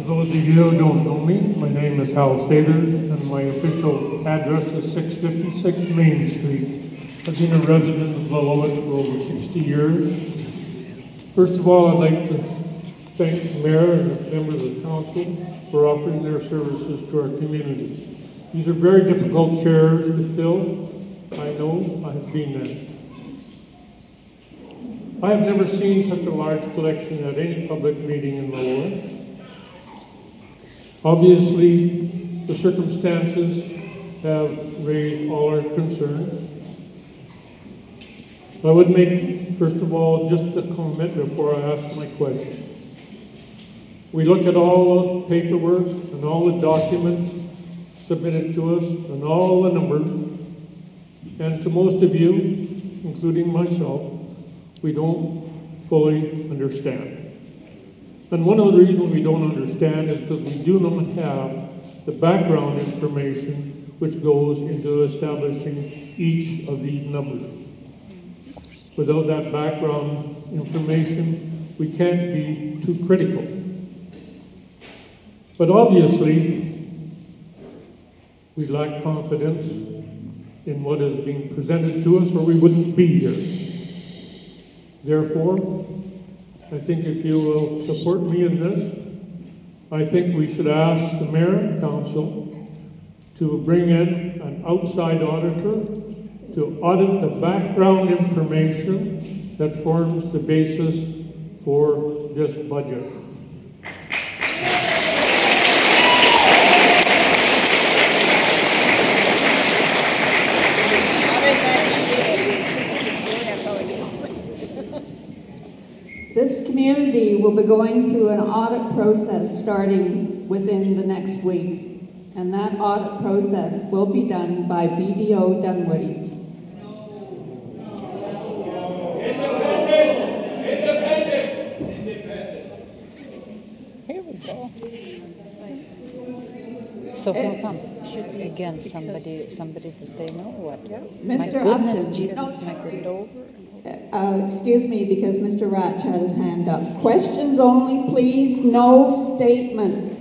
those of you who don't know me, my name is Hal Stater, and my official address is 656 Main Street. I've been a resident of Lillooet for over 60 years. First of all, I'd like to thank the Mayor and the members of the Council for offering their services to our community. These are very difficult chairs to fill. I know, I have been there. I have never seen such a large collection at any public meeting in Lillooet. Obviously, the circumstances have raised all our concerns. I would make, first of all, just a comment before I ask my question. We look at all the paperwork and all the documents submitted to us and all the numbers, and to most of you, including myself, we don't fully understand. And one of the reasons we don't understand is because we do not have the background information which goes into establishing each of these numbers. Without that background information, we can't be too critical. But obviously, we lack confidence in what is being presented to us, or we wouldn't be here. Therefore, I think if you will support me in this, I think we should ask the Mayor and Council to bring in an outside auditor to audit the background information that forms the basis for this budget. This community will be going through an audit process starting within the next week, and that audit process will be done by BDO Dunwoody. Here we go. So how come? Again, somebody that they know what? My goodness, Upton. Jesus, my goodness. Excuse me, because Mr. Ratch had his hand up. Questions only, please. No statements.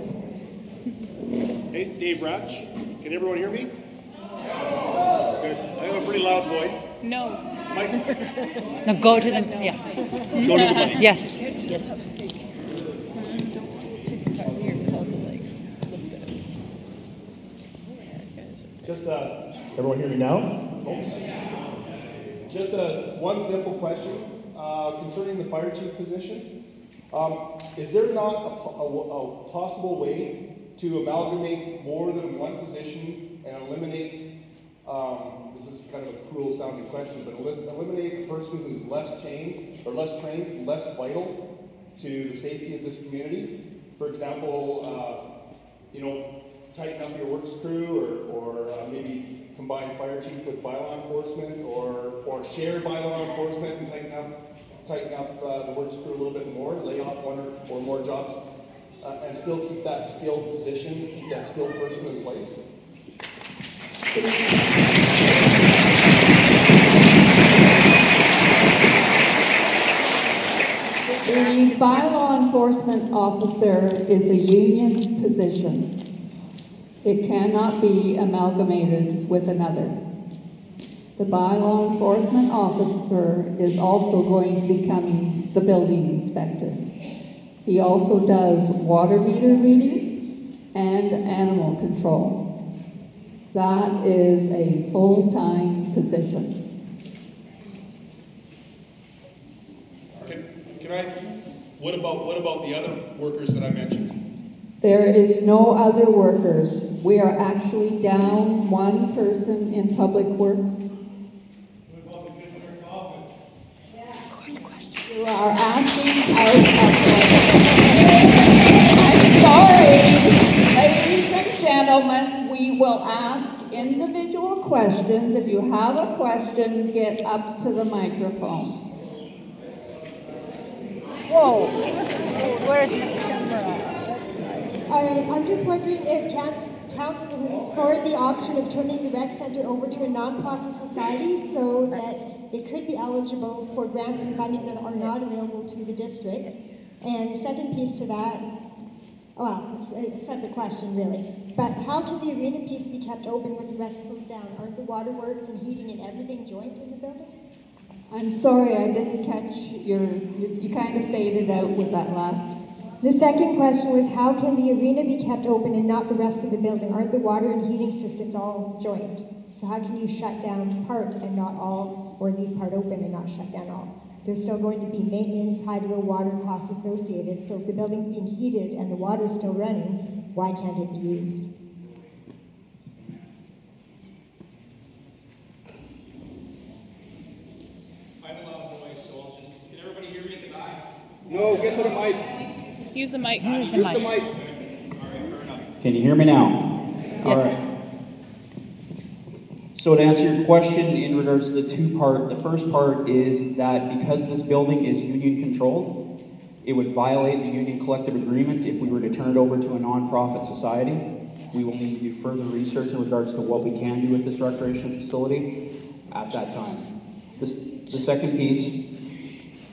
Hey, Dave Ratch. Can everyone hear me? Good. I have a pretty loud voice. No. Mike? No, go to them. Yeah. Go to the mic. Yes. Yes. Just, everyone hear me now? Just one simple question concerning the fire chief position. Is there not a possible way to amalgamate more than one position and eliminate, this is kind of a cruel sounding question, but eliminate the person who's less trained, less vital to the safety of this community? For example, tighten up your works crew, or maybe combine fire chief with bylaw enforcement, or share bylaw enforcement and tighten up the works crew a little bit more, lay off one or more jobs, and still keep that skilled position, keep that skilled person in place. The bylaw enforcement officer is a union position. It cannot be amalgamated with another. The bylaw enforcement officer is also going to be becoming the building inspector. He also does water meter reading and animal control. That is a full-time position. What about the other workers that I mentioned? There is no other workers. We are actually down one person in Public Works. What about the visitor office? Good question. You are asking out I'm sorry, ladies and gentlemen, we will ask individual questions. If you have a question, get up to the microphone. Whoa. Where's the camera? I'm just wondering if Council has explored the option of turning the rec center over to a non-profit society so that it could be eligible for grants and funding that are not available to the district. And the second piece to that, Well, it's a separate question, really. But how can the arena piece be kept open with the rest closed down? Aren't the waterworks and heating and everything joined in the building? I'm sorry, I didn't catch you kind of faded out with that last. The second question was, how can the arena be kept open and not the rest of the building? Aren't the water and heating systems all joined? So how can you shut down part and not all, or leave part open and not shut down all? There's still going to be maintenance, hydro, water costs associated. So if the building's being heated and the water's still running, why can't it be used? I'm a loud voice, so I'll just, can everybody hear me at the back? No, get to the mic. Use the mic. Use the Use mic. the mic. All right, fair enough. Can you hear me now? Yes. All right. So to answer your question in regards to the two-part, the first part is that because this building is union controlled, it would violate the union collective agreement if we were to turn it over to a nonprofit society. We will need to do further research in regards to what we can do with this recreation facility at that time. The second piece,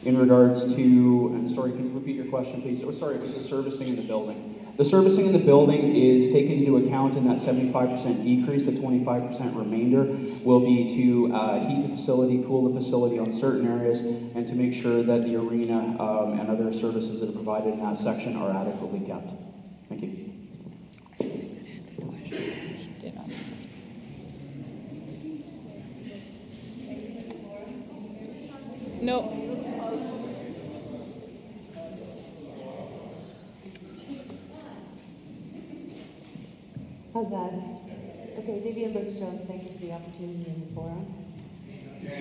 in regards to, and sorry, can you repeat your question, please? Oh, sorry, it was the servicing in the building. The servicing in the building is taken into account in that 75% decrease. The 25% remainder will be to heat the facility, cool the facility on certain areas, and to make sure that the arena and other services that are provided in that section are adequately kept. Thank you. No. How's that? Okay, Vivian Brooks-Jones, thank you for the opportunity in the forum.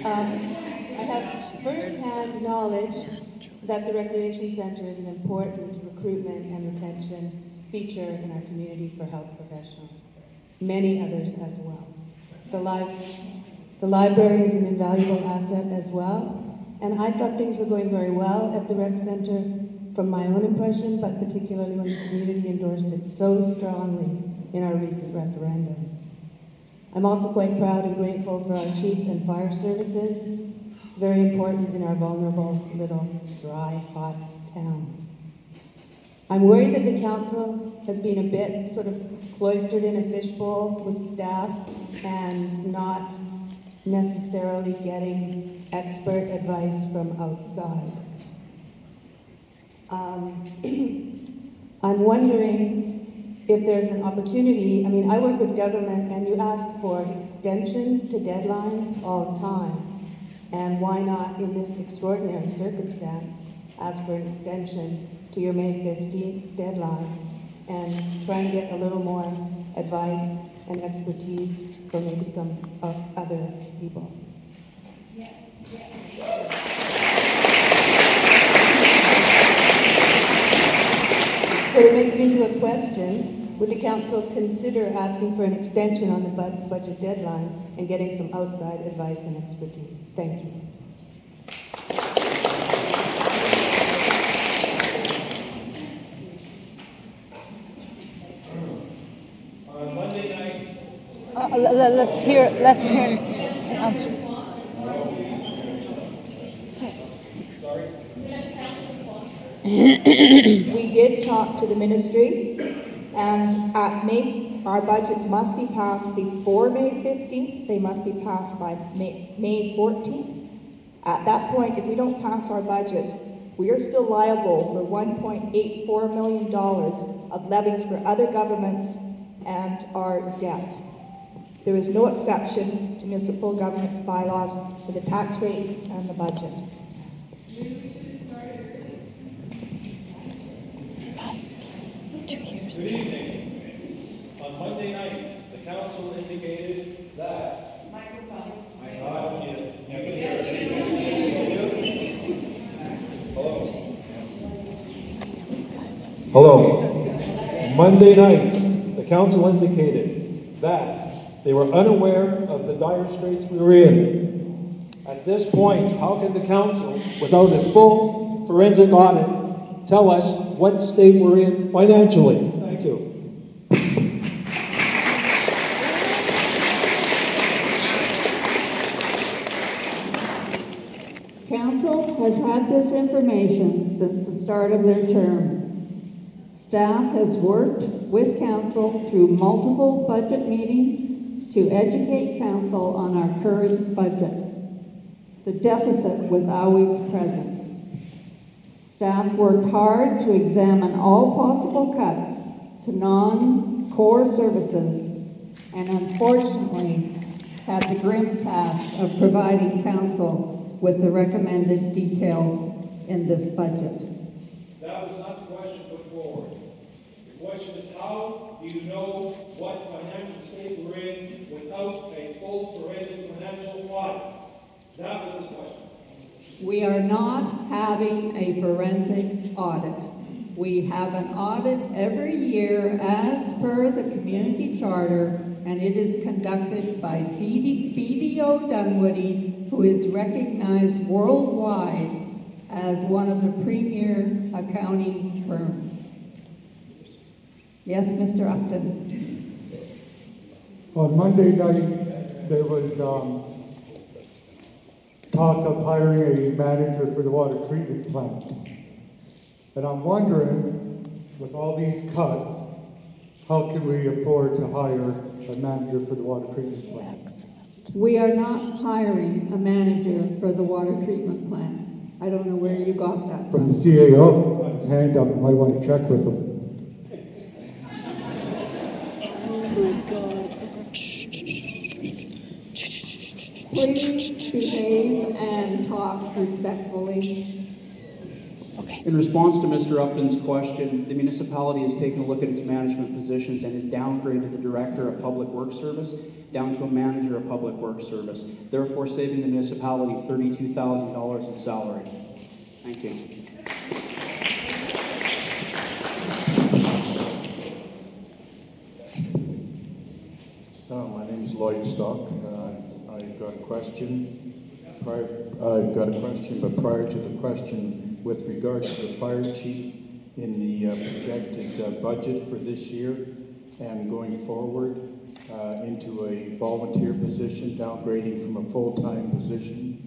I have first-hand knowledge that the Recreation Center is an important recruitment and retention feature in our community for health professionals. Many others as well. The library is an invaluable asset as well, and I thought things were going very well at the Rec Center from my own impression, but particularly when the community endorsed it so strongly in our recent referendum. I'm also quite proud and grateful for our chief and fire services, very important in our vulnerable little dry, hot town. I'm worried that the council has been a bit sort of cloistered in a fishbowl with staff and not necessarily getting expert advice from outside. I'm wondering if there's an opportunity. I mean, I work with government and you ask for extensions to deadlines all the time. And why not, in this extraordinary circumstance, ask for an extension to your May 15th deadline and try and get a little more advice and expertise from maybe some other people. So to make it into a question, would the council consider asking for an extension on the budget deadline and getting some outside advice and expertise? Thank you. On Monday night. Let's hear the answer. We did talk to the ministry, and our budgets must be passed before May 15th. They must be passed by May 14th. At that point, if we don't pass our budgets, we are still liable for $1.84 million of levies for other governments and our debt. There is no exception to municipal government bylaws for the tax rates and the budget. Good evening. On Monday night, the council indicated that. Microphone. Hello. Monday night, the council indicated that they were unaware of the dire straits we were in. At this point, how can the council, without a full forensic audit, tell us what state we're in financially? Thank you. Council has had this information since the start of their term. Staff has worked with council through multiple budget meetings to educate council on our current budget. The deficit was always present. Staff worked hard to examine all possible cuts to non-core services and unfortunately had the grim task of providing council with the recommended detail in this budget. That was not the question put forward. The question is, how do you know what financial state we're in without a full forensic financial audit? That was the question. We are not having a forensic audit. We have an audit every year as per the community charter, and it is conducted by BDO Dunwoody, who is recognized worldwide as one of the premier accounting firms. Yes, Mr. Upton. On Monday night, there was talk of hiring a manager for the water treatment plant. And I'm wondering, with all these cuts, how can we afford to hire a manager for the water treatment plant? We are not hiring a manager for the water treatment plant. I don't know where you got that From the CAO, his hand up, might want to check with him. Please behave and talk respectfully. In response to Mr. Upton's question, the municipality has taken a look at its management positions and has downgraded the Director of Public Works Service down to a Manager of Public Works Service, therefore saving the municipality $32,000 in salary. Thank you. My name is Lloyd Stock. I've got a question. But prior to the question, with regard to the fire chief in the projected budget for this year and going forward into a volunteer position, downgrading from a full-time position,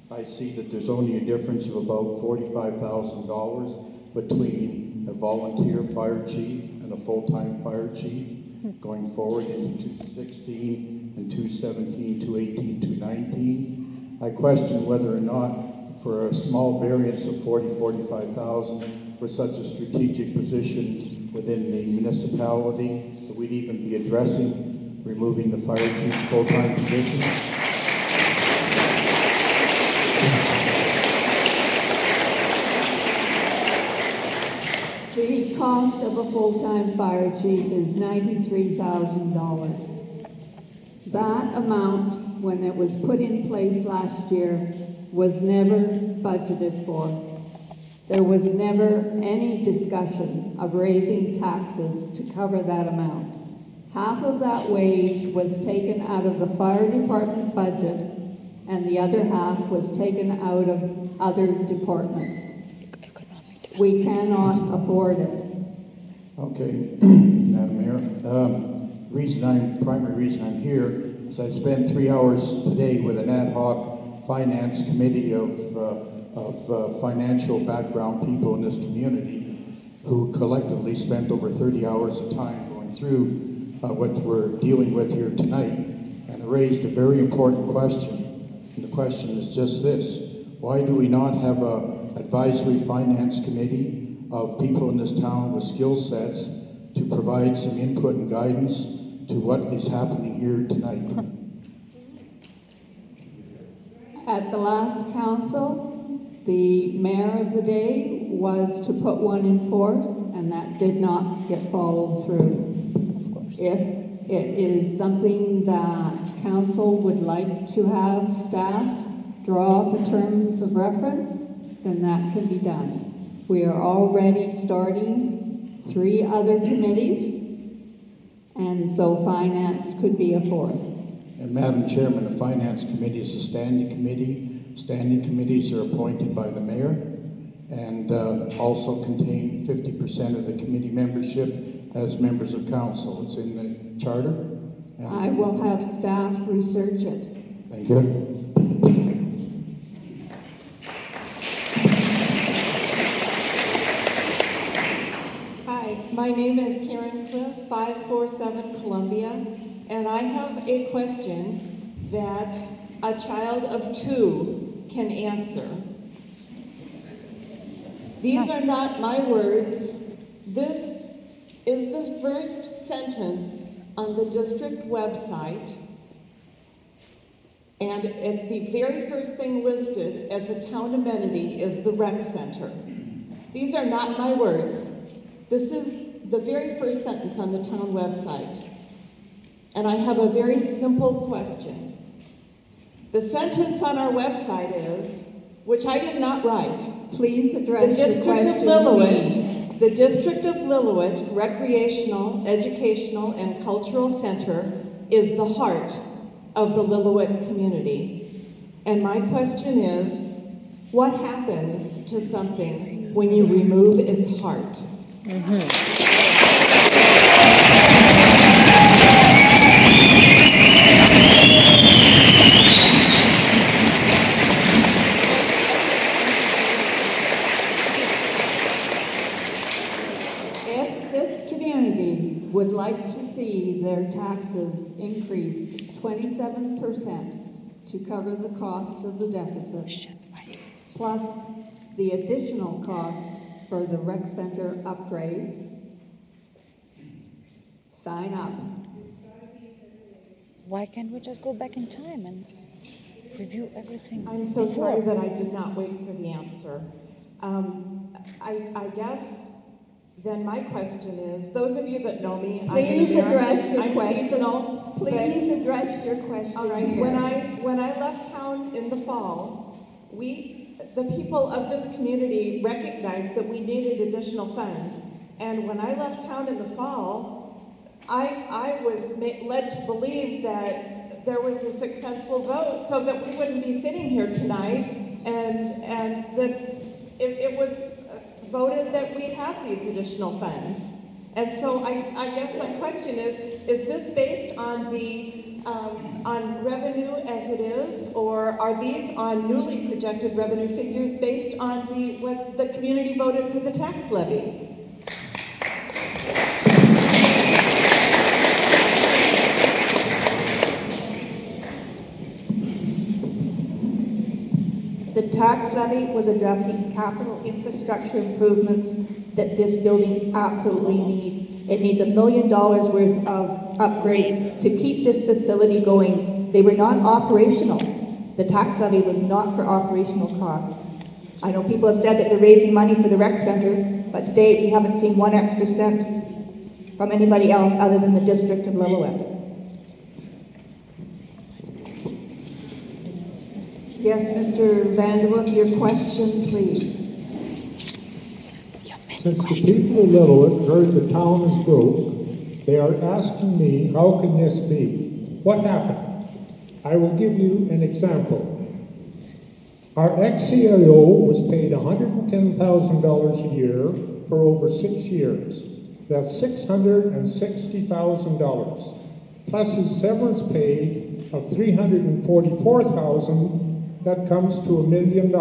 I see that there's only a difference of about $45,000 between a volunteer fire chief and a full-time fire chief going forward into 2016 and 2017, 2018, 2019. I question whether or not for a small variance of $45,000 for such a strategic position within the municipality that we'd even be addressing removing the fire chief's full-time position. The cost of a full-time fire chief is $93,000. That amount, when it was put in place last year, was never budgeted for. There was never any discussion of raising taxes to cover that amount. Half of that wage was taken out of the fire department budget, and the other half was taken out of other departments. We cannot afford it. Okay, Madam Mayor, primary reason I'm here is I spent 3 hours today with an ad hoc finance committee of financial background people in this community who collectively spent over 30 hours of time going through what we're dealing with here tonight, and it raised a very important question. And the question is just this: why do we not have an advisory finance committee of people in this town with skill sets to provide some input and guidance to what is happening here tonight? At the last council, the mayor of the day was to put one in force, and that did not get followed through. If it is something that council would like to have staff draw up a terms of reference, then that can be done. We are already starting 3 other committees, and so finance could be a 4th. And Madam Chairman, the Finance Committee is a standing committee. Standing committees are appointed by the mayor and also contain 50% of the committee membership as members of council. It's in the charter. I will have staff research it. Thank you. Hi, my name is Karen Cliff, 547 Columbia, and I have a question that a child of 2 can answer. These are not my words. This is the first sentence on the district website, and the very first thing listed as a town amenity is the rec center. These are not my words. This is the very first sentence on the town website. And I have a very simple question. The sentence on our website is, which I did not write. Please address your question to me. The District of Lillooet Recreational, Educational, and Cultural Center is the heart of the Lillooet community. And my question is, what happens to something when you remove its heart? If this community would like to see their taxes increased 27% to cover the cost of the deficit, plus the additional cost for the rec center upgrades, sign up. Why can't we just go back in time and review everything I'm so before? sorry that I did not wait for the answer. I guess then my question is, those of you that know me, Please address your I'm question. seasonal. Please address your question. All right. here. When I left town in the fall, the people of this community recognized that we needed additional funds. And when I left town in the fall, I was led to believe that there was a successful vote so that we wouldn't be sitting here tonight, and that it was voted that we have these additional funds. And so I guess my question is this based on the on revenue as it is, or are these on newly projected revenue figures based on what the community voted for the tax levy? The tax levy was addressing capital infrastructure improvements that this building absolutely needs. It needs $1 million worth of upgrades to keep this facility going. They were not operational. The tax levy was not for operational costs. I know people have said that they're raising money for the rec center, but today we haven't seen one extra cent from anybody else other than the District of Lillooet. Yes, Mr. Vanderwood, your question, please. Since the people of Lillooet heard the town is broke, they are asking me, how can this be? What happened? I will give you an example. Our ex-CIO was paid $110,000 a year for over 6 years. That's $660,000, plus his severance pay of $344,000. That comes to $1 million.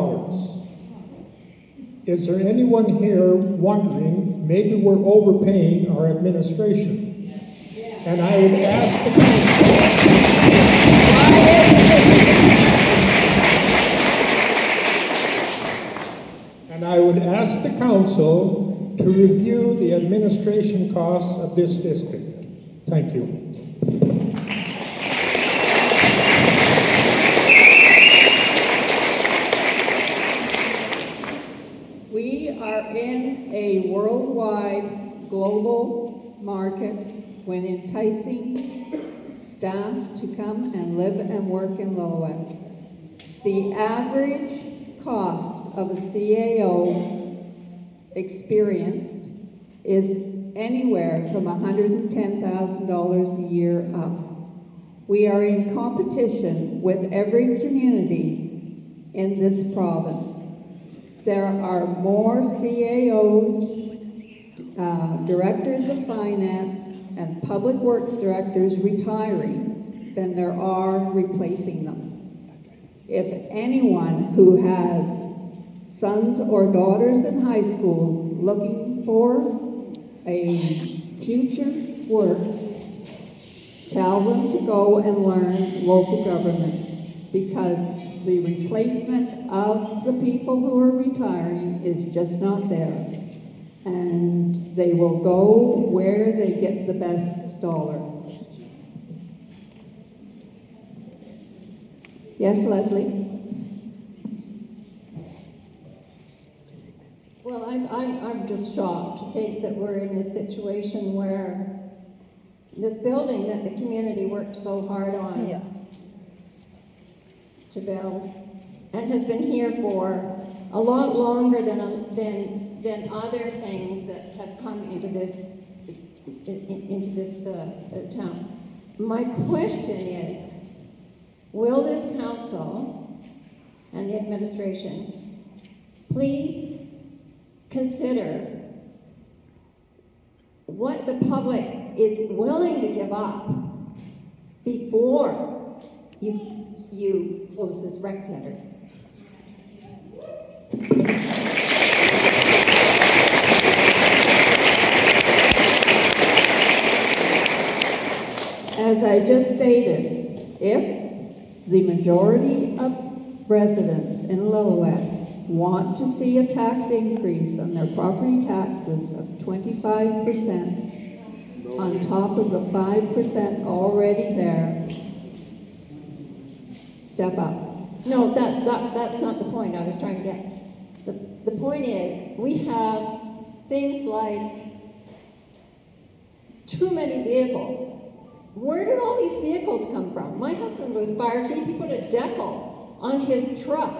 Is there anyone here wondering, maybe we're overpaying our administration? And I would ask the council to review the administration costs of this district. Thank you. We are in a worldwide global market when enticing staff to come and live and work in Lillooet. The average cost of a CAO experienced is anywhere from $110,000 a year up. We are in competition with every community in this province. There are more CAOs, directors of finance, and public works directors retiring than there are replacing them. If anyone who has sons or daughters in high schools looking for a future work, tell them to go and learn local government, because the replacement of the people who are retiring is just not there. And they will go where they get the best dollar. Yes, Leslie? Well, I'm just shocked to think that we're in this situation where this building that the community worked so hard on to build, and has been here for a lot longer than other things that have come into this town. My question is, will this council and the administration please consider what the public is willing to give up before you close this rec center? As I just stated, if the majority of residents in Lillooet want to see a tax increase on their property taxes of 25% on top of the 5% already there, step up. No, that's not the point I was trying to get. The point is, we have things like too many vehicles. Where did all these vehicles come from? My husband was fire chief. He put a decal on his truck.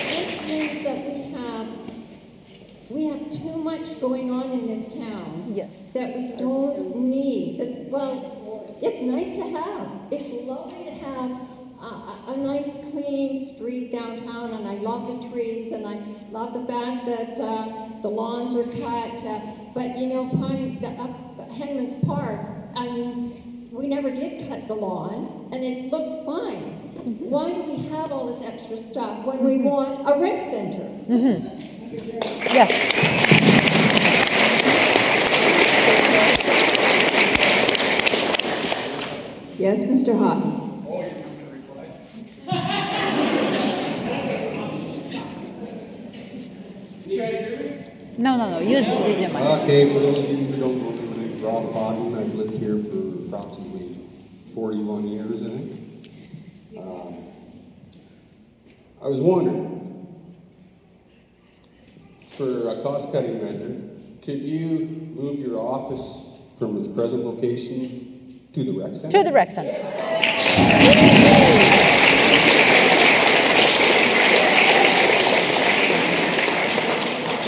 This means that we have too much going on in this town. Yes. That we don't need. Well, it's nice to have. It's lovely to have a nice clean street downtown, and I love the trees, and I love the fact that the lawns are cut. But you know, Hangman's Park, I mean, we never did cut the lawn, and it looked fine. Mm-hmm. Why do we have all this extra stuff when we want a rec center? Mm-hmm. Yes. Yes, Mr. Houghton. No. Use your mic. Okay, for those of you who don't know me, my name's Rob Houghton. I've lived here for approximately 41 years, I think. I was wondering, for a cost-cutting measure, could you move your office from its present location to the rec center? To the rec center.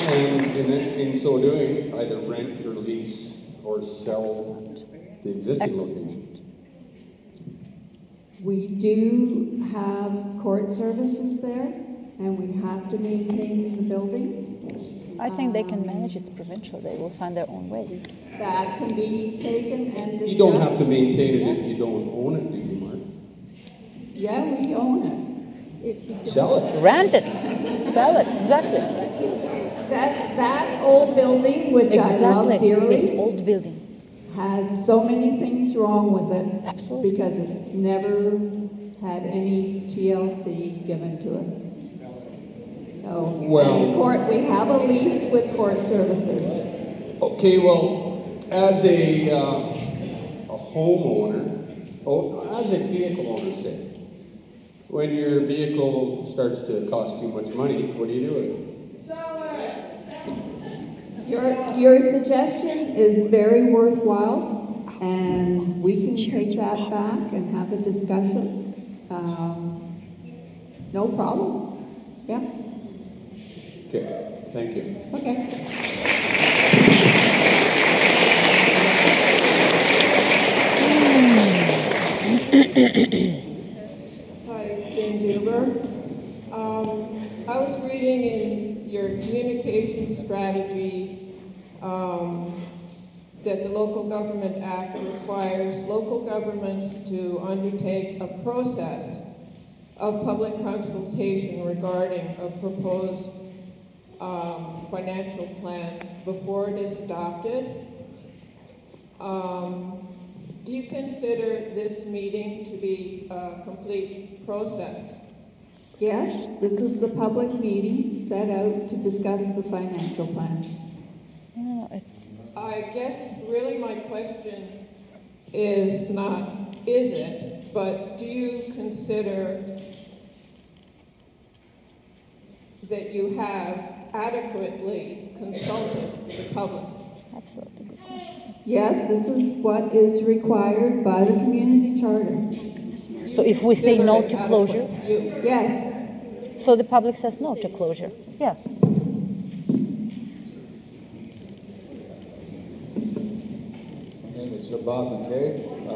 And in so doing, either rent or lease or sell the existing location. We do have court services there, and we have to maintain the building. I think they can manage. It's provincial. They will find their own way. That can be taken and discussed. You don't have to maintain it if you don't own it, do you, Mark? Yeah, we own it. Sell it. Rent it. Sell it. Exactly. That old building, which I love dearly, it's old building, has so many things wrong with it. Absolutely. Because it's never had any TLC given to it. So, Well, we have a lease with court services. Okay, well, as a homeowner, as a vehicle owner, say, when your vehicle starts to cost too much money, what do you do with it? Your suggestion is very worthwhile, and we can take that back and have a discussion. No problem. Yeah. Okay, thank you. Okay. Hi, Jane Duber. I was reading in your communication strategy that the Local Government Act requires local governments to undertake a process of public consultation regarding a proposed financial plan before it is adopted. Do you consider this meeting to be a complete process? Yes, this is the public meeting set out to discuss the financial plan. No, it's... I guess really my question is not, is it, but do you consider that you have adequately consulted the public? Absolutely good question. Yes, this is what is required by the community charter. So if we say no to closure? Yes. So the public says no to closure? Yeah. My name is Bob McKay. I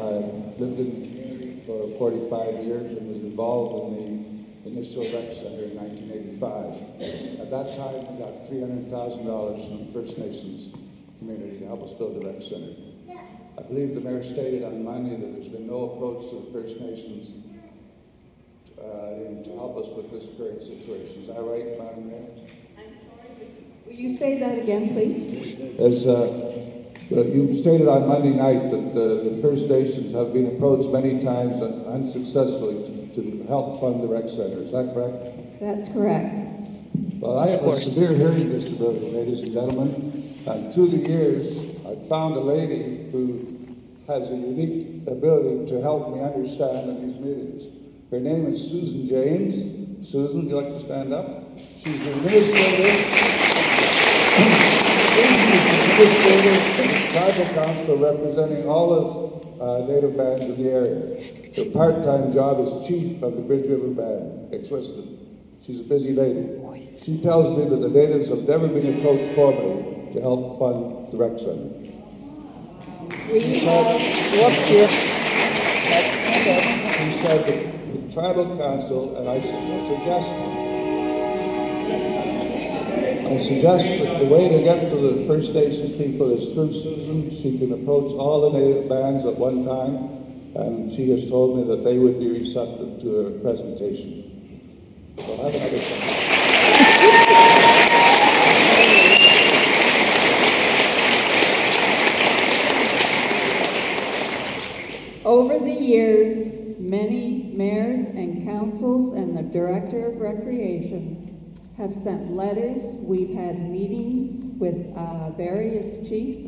lived in the community for 45 years and was involved in the initial rec center in 1985. At that time, we got $300,000 from the First Nations community to help us build the rec center. I believe the mayor stated on Monday that there's been no approach to the First Nations to help us with this current situation. Is that right, Madam Mayor? I'm sorry, will you say that again, please? As you stated on Monday night that the First Nations have been approached many times unsuccessfully to help fund the rec center. Is that correct? That's correct. Well, I have a severe hearing disability, ladies and gentlemen, and through the years, I've found a lady who has a unique ability to help me understand in these meetings. Her name is Susan James. Susan, would you like to stand up? She's the administrator tribal council representing all of Native bands in the area. Her part-time job is chief of the Bridge River Band, ex-listed. She's a busy lady. She tells me that the natives have never been approached formally to help fund the rec center. She said that the tribal council, and I suggest that the way to get to the First Nations people is through Susan. She can approach all the native bands at one time, and she has told me that they would be receptive to her presentation. So I have another question. Over the years, many mayors and councils and the Director of Recreation have sent letters. We've had meetings with various chiefs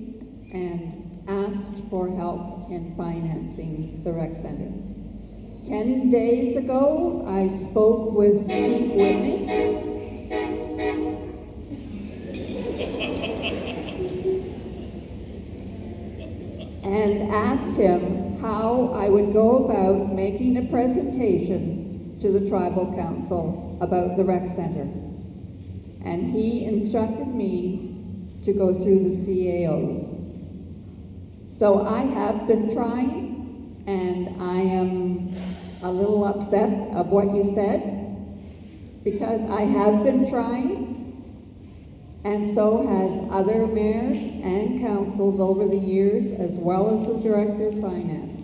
and asked for help in financing the rec center. 10 days ago, I spoke with Chief Whitney. And asked him how I would go about making a presentation to the Tribal Council about the rec center. And he instructed me to go through the CAOs. So I have been trying, and I am a little upset of what you said, because I have been trying, and so has other mayors and councils over the years, as well as the Director of Finance.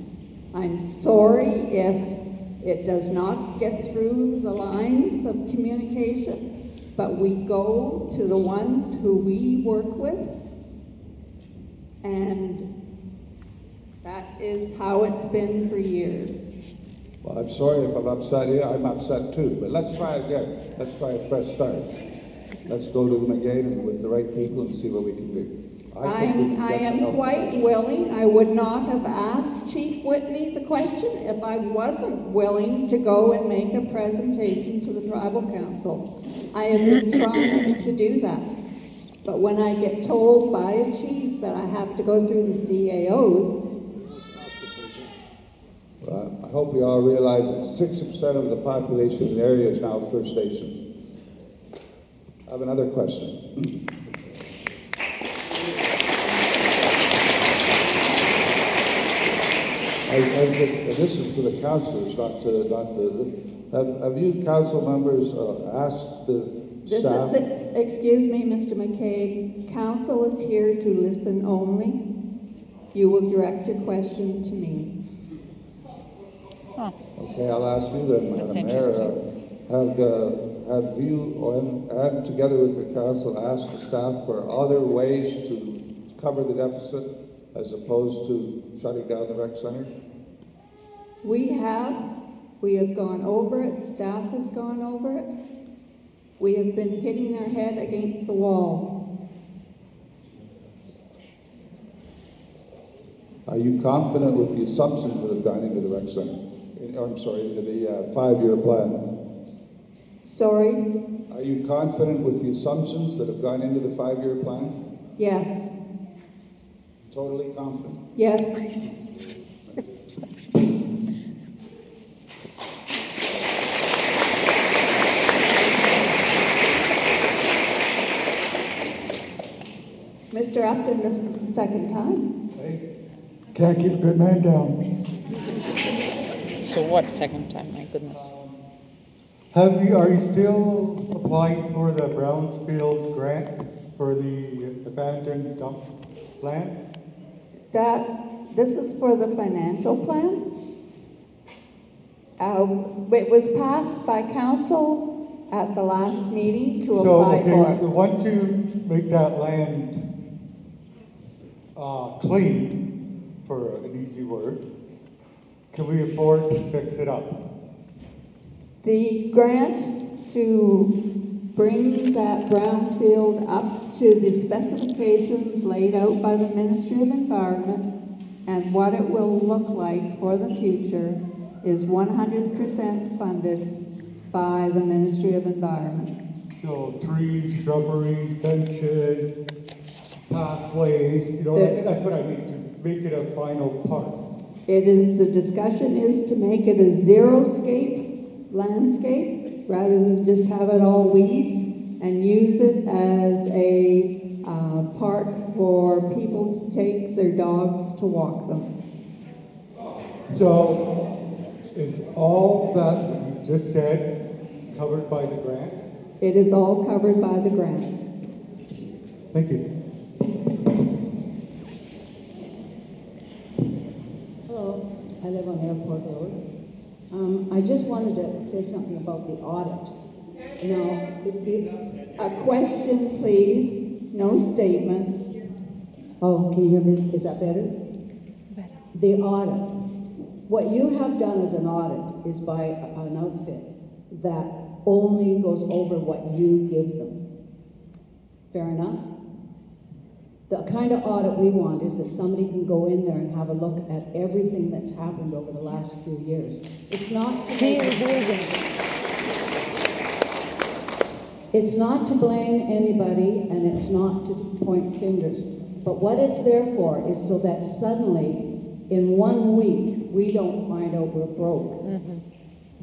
I'm sorry if it does not get through the lines of communication, but we go to the ones who we work with, and that is how it's been for years. Well, I'm sorry if I'm upset here. I'm upset too, but let's try again. Let's try a fresh start. Let's go to them again with the right people and see what we can do. I am quite willing. I would not have asked Chief Whitney the question if I wasn't willing to go and make a presentation to the Tribal Council. I have been trying to do that. But when I get told by a chief that I have to go through the CAOs, I hope you all realize that 60% of the population in the area is now First Nations. I have another question. And this is to the councillors, not to have you council members asked the staff? Excuse me, Mr. McKay, council is here to listen only. You will direct your question to me. Oh. Okay, I'll ask you then, That's Madam Mayor. Have you, and together with the council, asked the staff for other ways to cover the deficit as opposed to shutting down the rec center? We have gone over it, staff has gone over it. We have been hitting our head against the wall. Are you confident with the assumptions that have gone into the rec center? I'm sorry, into the 5-year plan? Sorry? Are you confident with the assumptions that have gone into the 5-year plan? Yes. Totally confident? Yes. Mr. Upton, this is the second time. Can't keep a good man down. So what second time, my goodness? Are you still applying for the Brownsfield grant for the abandoned dump land? This is for the financial plan. It was passed by council at the last meeting to apply for it. So once you make that land clean, for an easy word, can we afford to fix it up? The grant to bring that brownfield up to the specifications laid out by the Ministry of Environment and what it will look like for the future is 100% funded by the Ministry of Environment. So trees, shrubberies, benches, pathways, that's what I mean, to make it a final part. The discussion is to make it a zero-scape landscape rather than just have it all weeds and use it as a park for people to take their dogs to walk them. So is all that you just said covered by the grant? It is all covered by the grant. Thank you. Hello, I live on Airport Road. I just wanted to say something about the audit. Now, a question, please. No statement. Oh, can you hear me? Is that better? Better. The audit. What you have done as an audit is by an outfit that only goes over what you give them. Fair enough? The kind of audit we want is that somebody can go in there and have a look at everything that's happened over the last few years. It's not to blame anybody, and it's not to point fingers. But what it's there for is so that suddenly, in 1 week, we don't find out we're broke. Mm-hmm.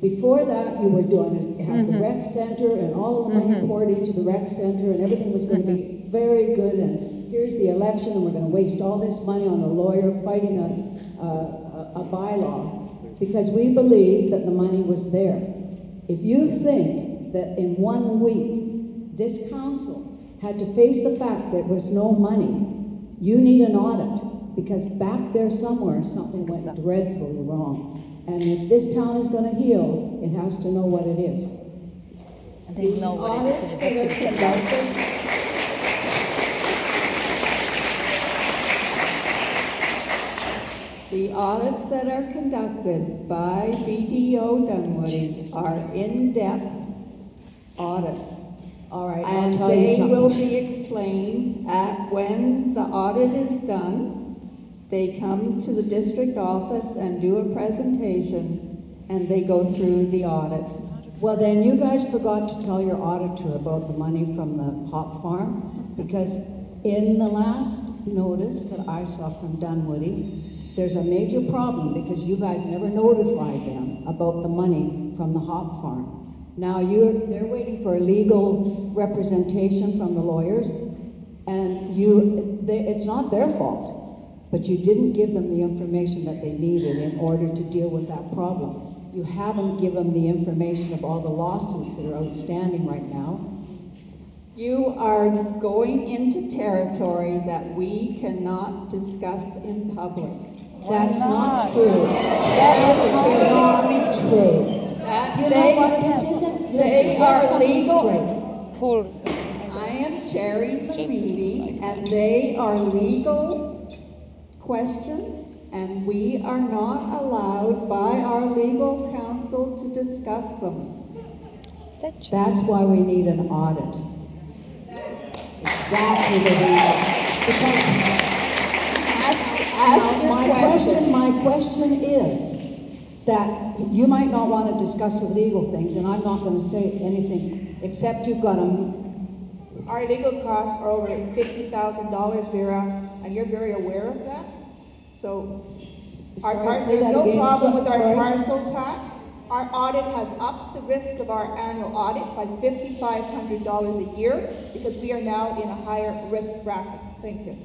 Before that, you were doing it, have the rec center and all of the money poured into the rec center, and everything was going to be very good, and here's the election, and we're going to waste all this money on a lawyer fighting a bylaw, because we believe that the money was there. If you think that in 1 week, this council had to face the fact that there was no money, you need an audit, because back there somewhere, something went dreadfully wrong. And if this town is going to heal, it has to know what it is. And they know what it is, it has to be set down. The audits that are conducted by BDO Dunwoody are in-depth audits. All right, and I'll tell you they something. will be explained when the audit is done. They come to the district office and do a presentation, and they go through the audit. Well, then you guys forgot to tell your auditor about the money from the hop farm, because in the last notice that I saw from Dunwoody, there's a major problem because you guys never notified them about the money from the hop farm. Now they're waiting for a legal representation from the lawyers, and it's not their fault. But you didn't give them the information that they needed in order to deal with that problem. You haven't given them the information of all the lawsuits that are outstanding right now. You are going into territory that we cannot discuss in public. That's not true. That is not true. You know what this isn't? They are legal. Straight. I am chairing the meeting, and they are legal questions, and we are not allowed by our legal counsel to discuss them. That's why we need an audit. Exactly the reason. Because my question is that you might not want to discuss the legal things, and I'm not going to say anything except you've got them. Our legal costs are over $50,000, Vera, and you're very aware of that. So, there's no problem with our parcel tax. Our audit has upped the risk of our annual audit by $5,500 a year because we are now in a higher risk bracket. Thank you.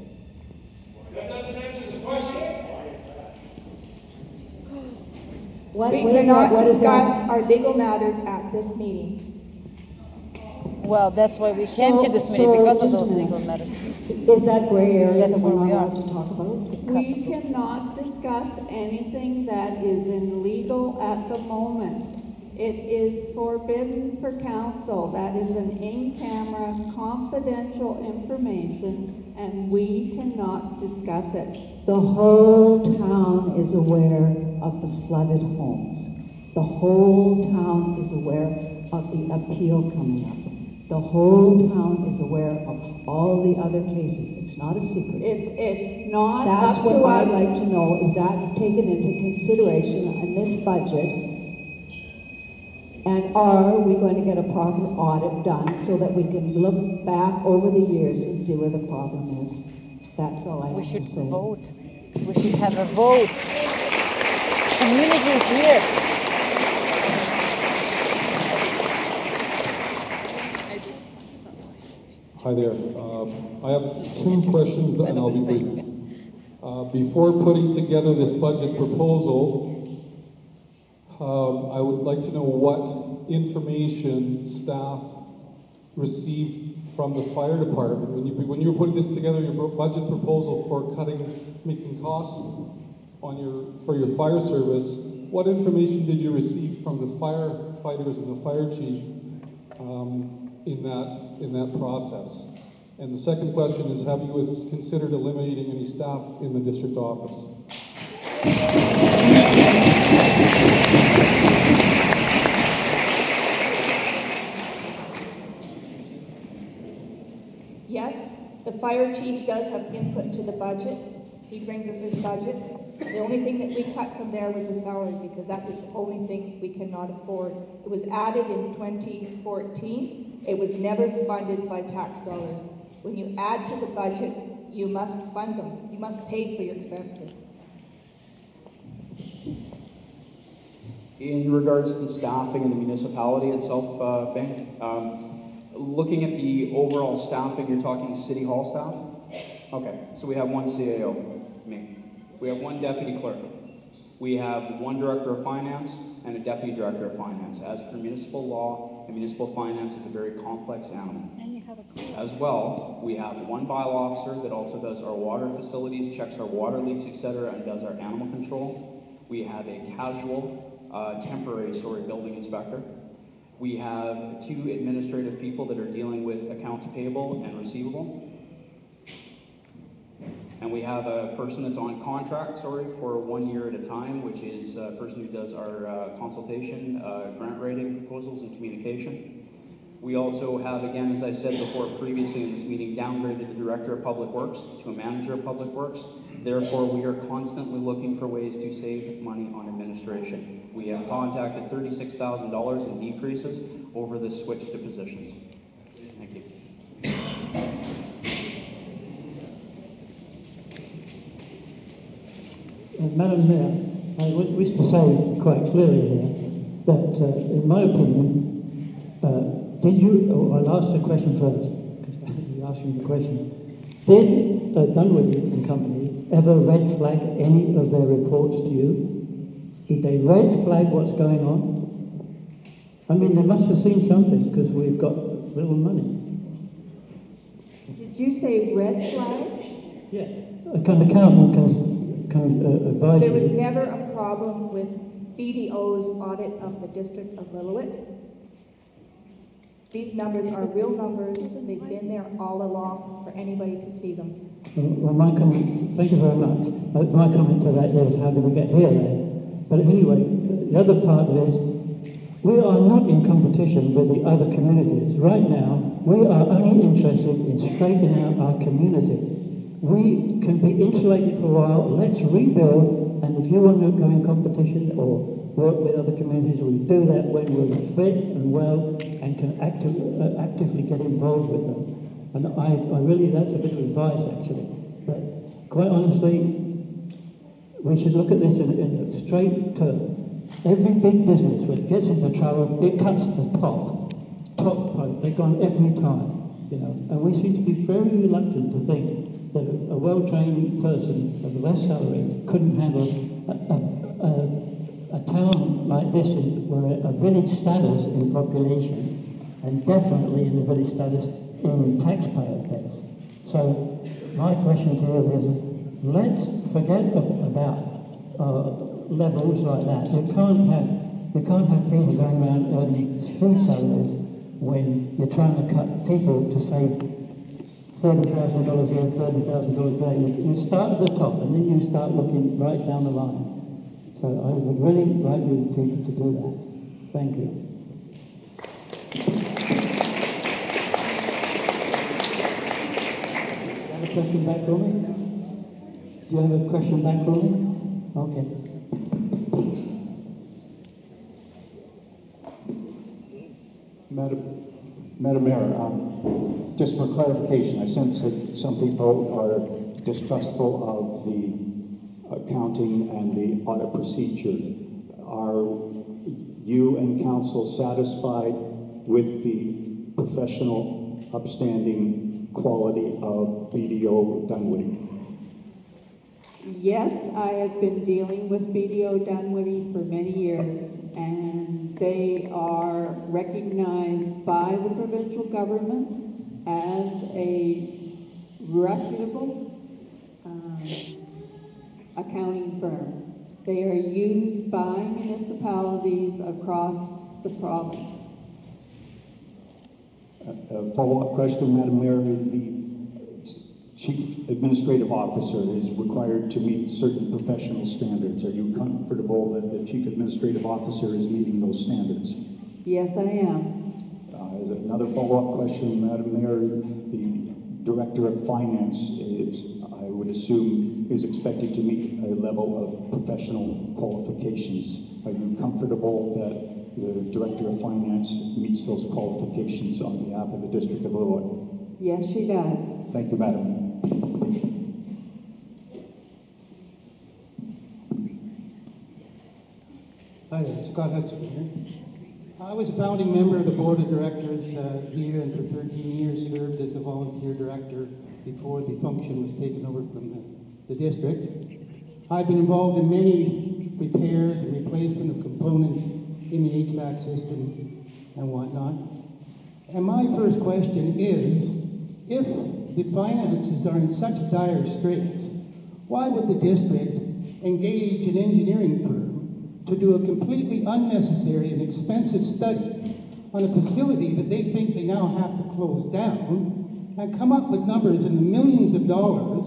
That doesn't answer the question. We cannot discuss our legal matters at this meeting. Well, that's why we came to this meeting, because of those legal matters. Is that gray area That's that we're where we not are. allowed to talk about? We cannot discuss anything that is illegal at the moment. It is forbidden for council. That is an in-camera confidential information, and we cannot discuss it. The whole town is aware of the flooded homes. The whole town is aware of the appeal coming up. The whole town is aware of all the other cases. It's not a secret. It's not That's up what to I'd us. like to know. Is that taken into consideration in this budget? And are we going to get a proper audit done so that we can look back over the years and see where the problem is? That's all I have to say. We should vote. We should have a vote. Community is here. Hi there. I have two questions and I'll be brief. Before putting together this budget proposal, I would like to know what information staff received from the fire department. When you were putting this together, your budget proposal for making costs for your fire service, what information did you receive from the firefighters and the fire chief in that process? And the second question is, have you considered eliminating any staff in the district office? Yes, the fire chief does have input to the budget. He brings us his budget. The only thing that we cut from there was the salary because that was the only thing we cannot afford. It was added in 2014. It was never funded by tax dollars. When you add to the budget, you must fund them. You must pay for your expenses. In regards to the staffing in the municipality itself, Ben, looking at the overall staffing, you're talking city hall staff? Okay, so we have one CAO, me. We have one deputy clerk. We have one director of finance and a deputy director of finance. As per municipal law, and municipal finance is a very complex animal. As well, we have one bylaw officer that also does our water facilities, checks our water leaks, etc., and does our animal control. We have a temporary building inspector. We have two administrative people that are dealing with accounts payable and receivable. And we have a person that's on contract, for 1 year at a time, which is a person who does our consultation, grant writing proposals, and communication. We also have, again, as I said before previously in this meeting, downgraded the Director of Public Works to a Manager of Public Works. Therefore, we are constantly looking for ways to save money on administration. We have contacted $36,000 in decreases over the switch to positions. Thank you. Madam Mayor, I wish to say quite clearly here that, in my opinion, I'll ask the question first, because you're asking the question. Did Dunwoody and Company ever red flag any of their reports to you? Did they red flag what's going on? I mean, they must have seen something, because we've got little money. Did you say red flags? Yeah. An accountant advise There was you. never a problem with BDO's audit of the District of Lillooet. These numbers are real numbers. They've been there all along for anybody to see them. Well, my comment, thank you very much. My comment to that is, how did we get here then? But anyway, the other part is, we are not in competition with the other communities. Right now, we are only interested in straightening out our community. We can be insulated for a while, let's rebuild, and if you want to go in competition or work with other communities, we do that when we're fit and well and can actively get involved with them. And I really, that's a bit of advice actually. But quite honestly, we should look at this in a straight term. Every big business, when it gets into trouble, it cuts the top part. They've gone every time, you know. And we seem to be very reluctant to think that a well-trained person of less salary couldn't handle a town like this, where a village status in population, and definitely in the village status in taxpayer base. So my question to you is, let's forget about levels like that. We can't have people going around earning huge salaries when you're trying to cut people to save $30,000 here, $30,000 there. You start at the top and then you start looking right down the line. So I would really like you to do that. Thank you. Do you have a question back for me? Do you have a question back for me? Okay. Madam Mayor, just for clarification, I sense that some people are distrustful of the accounting and the audit procedure. Are you and council satisfied with the professional, upstanding quality of BDO Dunwoody? Yes, I have been dealing with BDO Dunwoody for many years, and they are recognized by the provincial government as a reputable accounting firm. They are used by municipalities across the province. A follow-up question, Madam Mayor. The Chief Administrative Officer is required to meet certain professional standards. Are you comfortable that the Chief Administrative Officer is meeting those standards? Yes, I am. Another follow-up question, Madam Mayor. The Director of Finance is, I would assume, is expected to meet a level of professional qualifications. Are you comfortable that the Director of Finance meets those qualifications on behalf of the District of Lillooet? Yes, she does. Thank you, Madam. Hi there, Scott Hudson here. I was a founding member of the board of directors here, and for 13 years served as a volunteer director before the function was taken over from the district. I've been involved in many repairs and replacement of components in the HVAC system and whatnot. And my first question is, if the finances are in such dire straits, why would the district engage an engineering firm to do a completely unnecessary and expensive study on a facility that they think they now have to close down and come up with numbers in the millions of dollars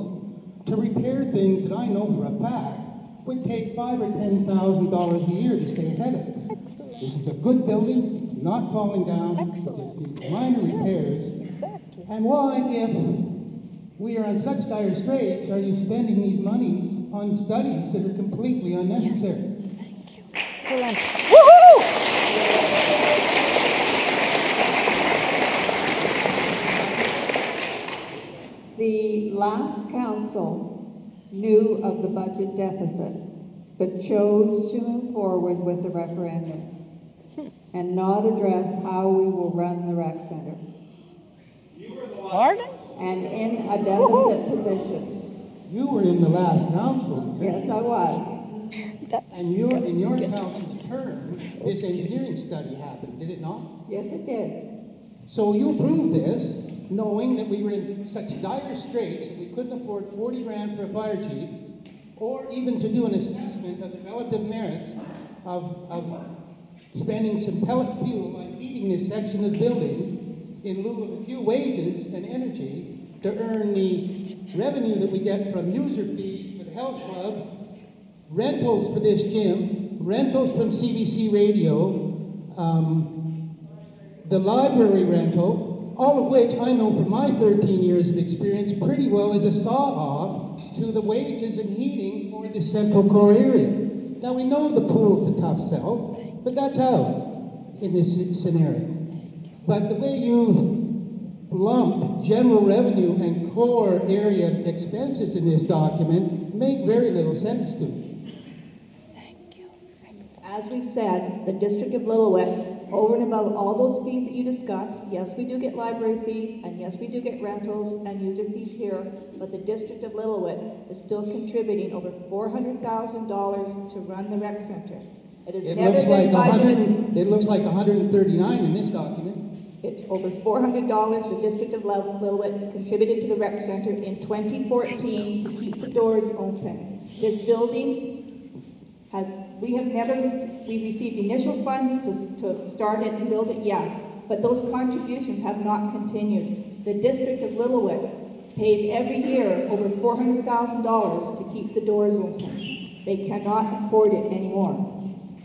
to repair things that I know for a fact would take $5,000 or $10,000 a year to stay ahead of it? Excellent. This is a good building, it's not falling down, Excellent. It just needs minor repairs. Exactly. And why, if we are in such dire straits, are you spending these monies on studies that are completely unnecessary? Yes. Excellent. Woohoo! The last council knew of the budget deficit, but chose to move forward with the referendum and not address how we will run the rec center. Pardon? And in a deficit position. You were in the last council. Yes, I was. And in your council's term, this engineering study happened, did it not? Yes, it did. So you approved this, knowing that we were in such dire straits that we couldn't afford 40 grand for a fire chief, or even to do an assessment of the relative merits of spending some pellet fuel on heating this section of the building in lieu of a few wages and energy to earn the revenue that we get from user fees for the health club, rentals for this gym, rentals from CBC Radio, the library rental, all of which I know from my 13 years of experience pretty well is a saw-off to the wages and heating for the central core area. Now we know the pool's a tough sell, but that's out in this scenario. But the way you've lumped general revenue and core area expenses in this document make very little sense to me. As we said, the District of Lillooet, over and above all those fees that you discussed, yes, we do get library fees, and yes, we do get rentals and user fees here, but the District of Lillooet is still contributing over $400,000 to run the rec center. It has never been budgeted. It looks like 139 in this document. It's over $400 the District of Lillooet contributed to the rec center in 2014 to keep the doors open. This building has, we received initial funds to start it and build it, yes, but those contributions have not continued. The District of Lillooet pays every year over $400,000 to keep the doors open. They cannot afford it anymore.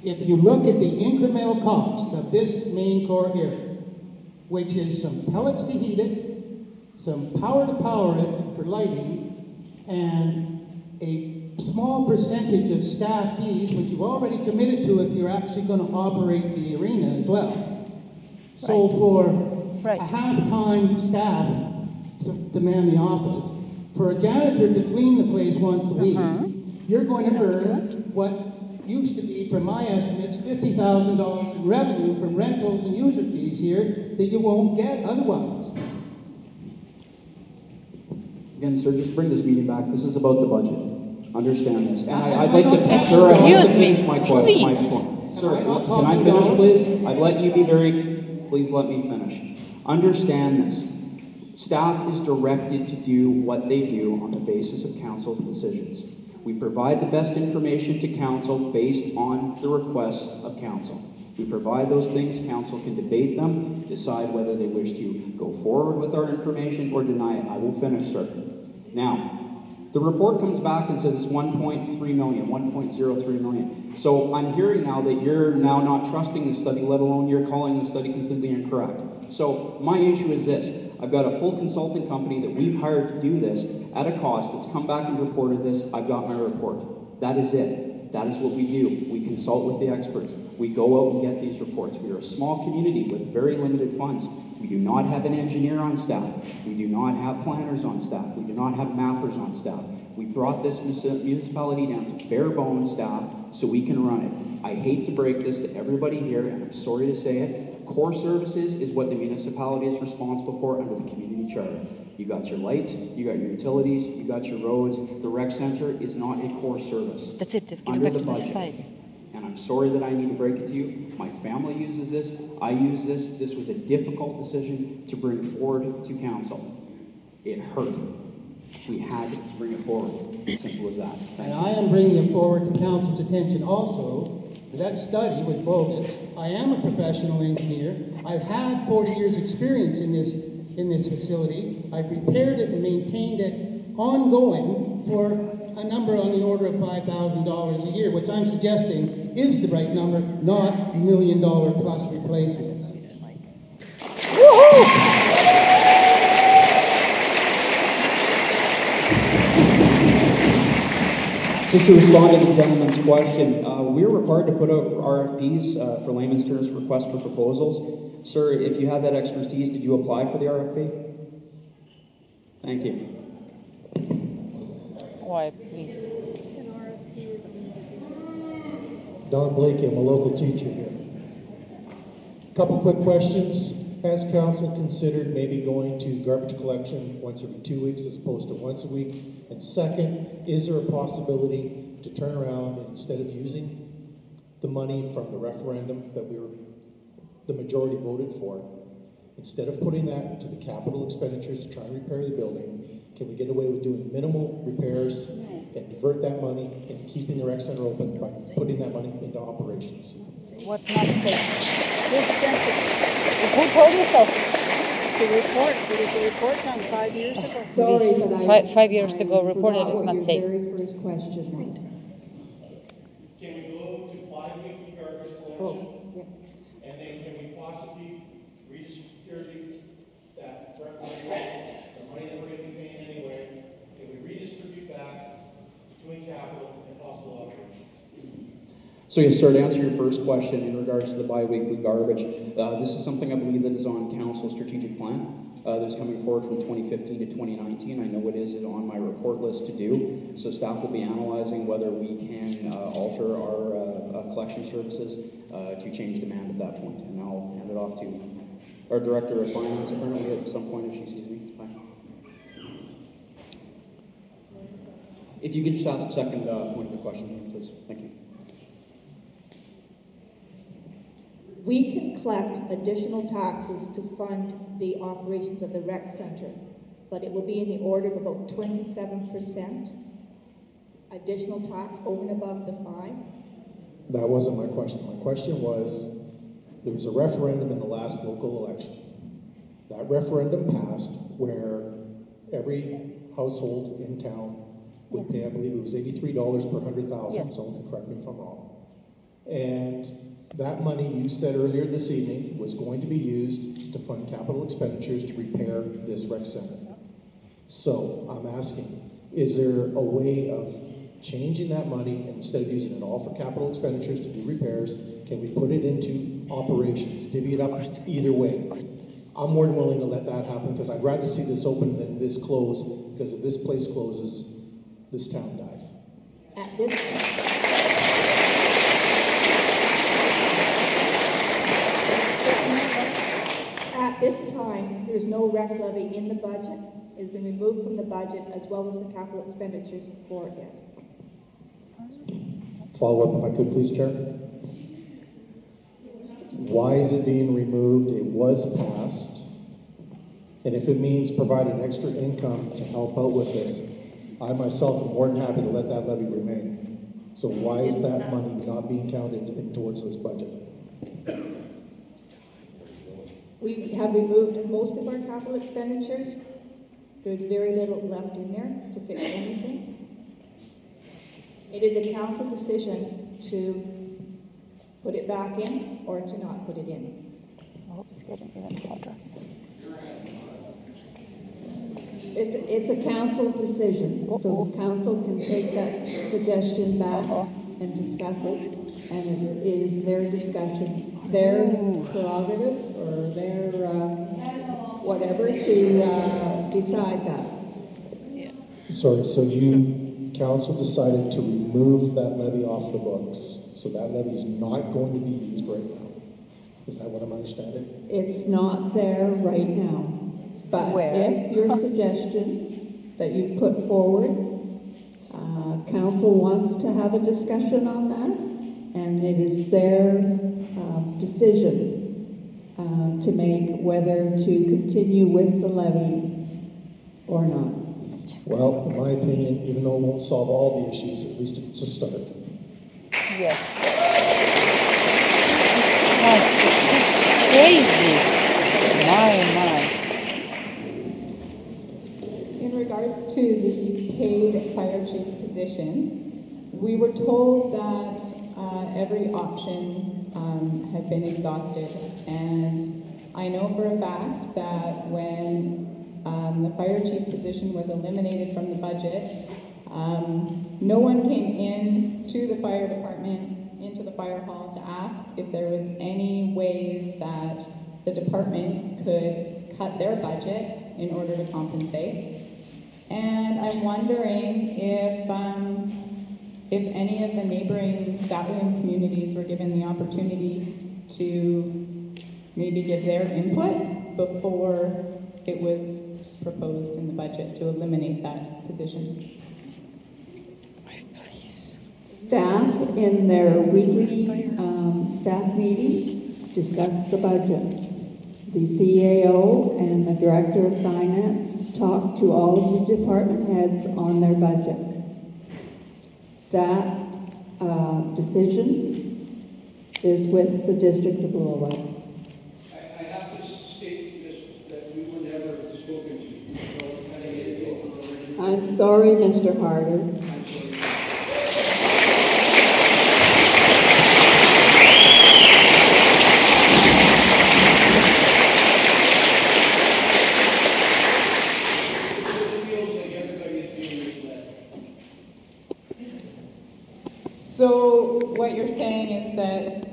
If you look at the incremental cost of this main core area, which is some pellets to heat it, some power to power it for lighting, and a small percentage of staff fees, which you've already committed to if you're actually going to operate the arena as well. So for a half-time staff to man the office, for a janitor to clean the place once a week, you're going to earn what used to be, from my estimates, $50,000 in revenue from rentals and user fees here that you won't get otherwise. Again, sir, just bring this meeting back. This is about the budget. Understand this. And I'd like to, sir, I'd like to finish my question, my point. Sir, can I finish, please? I'd let you be very, please let me finish. Understand this. Staff is directed to do what they do on the basis of council's decisions. We provide the best information to council based on the requests of council. We provide those things, council can debate them, decide whether they wish to go forward with our information or deny it. I will finish, sir. Now, the report comes back and says it's 1.3 million, 1.03 million. So I'm hearing now that you're now not trusting the study, let alone you're calling the study completely incorrect. So my issue is this. I've got a full consulting company that we've hired to do this at a cost that's come back and reported this. I've got my report. That is it. That is what we do. We consult with the experts. We go out and get these reports. We are a small community with very limited funds. We do not have an engineer on staff. We do not have planners on staff. We do not have mappers on staff. We brought this municipality down to bare bones staff so we can run it. I hate to break this to everybody here, and I'm sorry to say it. Core services is what the municipality is responsible for under the community charter. You got your lights, you got your utilities, you got your roads. The rec center is not a core service. That's it, just give it back to the society. And I'm sorry that I need to break it to you. My family uses this, I use this. This was a difficult decision to bring forward to council. It hurt. We had to bring it forward. Simple as that. And I am bringing it forward to council's attention also. That study was bogus. I am a professional engineer. I've had 40 years experience in this facility. I've repaired it and maintained it ongoing for a number on the order of $5,000 a year, which I'm suggesting is the right number, not $1 million plus replacements. Just to respond to the gentleman's question, we're required to put out RFPs for layman's terms, request for proposals. Sir, if you had that expertise, did you apply for the RFP? Thank you. Why, please? Don Blakey, I'm a local teacher here. Couple quick questions. Has council considered maybe going to garbage collection once every 2 weeks as opposed to once a week? And second, is there a possibility to turn around and instead of using the money from the referendum that the majority voted for, instead of putting that into the capital expenditures to try and repair the building, can we get away with doing minimal repairs and divert that money into keeping the rec center open by putting that money into operations. What not safe? Who told you so? The report. There was a report done 5 years ago. Sorry, but 5 years ago, reported it's not safe. Very first question was. Can we go to bi-weekly garbage collection? And then can we possibly redistribute that referendum, the money that we're going to be paying anyway, can we redistribute that between capital and possible operations? So yes, sir, to answer your first question in regards to the bi-weekly garbage, this is something I believe that is on council's strategic plan. That's coming forward from 2015 to 2019. I know it is on my report list to do. So staff will be analyzing whether we can alter our collection services to change demand at that point. And I'll hand it off to our Director of Finance apparently at some point if she sees me. Bye. If you could just ask a second point of the question, please. Thank you. We can collect additional taxes to fund the operations of the rec center, but it will be in the order of about 27% additional tax over and above the 5. That wasn't my question. My question was, there was a referendum in the last local election. That referendum passed where every household in town would pay, I believe it was $83 per 100,000, someone can correct me if I'm wrong. And that money, you said earlier this evening, was going to be used to fund capital expenditures to repair this rec center. So I'm asking, is there a way of changing that money, and instead of using it all for capital expenditures to do repairs, can we put it into operations, divvy it up either way? I'm more than willing to let that happen because I'd rather see this open than this close, because if this place closes, this town dies. At this time, there's no rec levy in the budget. It's been removed from the budget as well as the capital expenditures for it. Follow up if I could, please, Chair. Why is it being removed? It was passed. And if it means providing extra income to help out with this, I myself am more than happy to let that levy remain. So why is that money not being counted in towards this budget? We have removed most of our capital expenditures. There's very little left in there to fix anything. It is a council decision to put it back in or to not put it in. It's a council decision, so the council can take that suggestion back and discuss it, and it is their discussion, their prerogative or their whatever to decide that. Sorry, so council decided to remove that levy off the books, so that levy is not going to be used right now. Is that what I'm understanding? It's not there right now. But if your suggestion that you've put forward, council wants to have a discussion on that, and it is their decision to make whether to continue with the levy or not. Well, in my opinion, even though it won't solve all the issues, at least it's a start. Yes. It's crazy. My. In regards to the paid fire chief position, we were told that every option had been exhausted, and I know for a fact that when the fire chief position was eliminated from the budget, no one came in to the fire department, into the fire hall to ask if there was any ways that the department could cut their budget in order to compensate. And I'm wondering if any of the neighboring Statlium communities were given the opportunity to maybe give their input before it was proposed in the budget to eliminate that position. Staff in their weekly staff meetings discuss the budget. The CAO and the Director of Finance talk to all of the department heads on their budget. That decision is with the District of Lillooet. I have to state this, that we were never spoken to. So I think it I'm sorry, Mr. Harder. So what you're saying is that,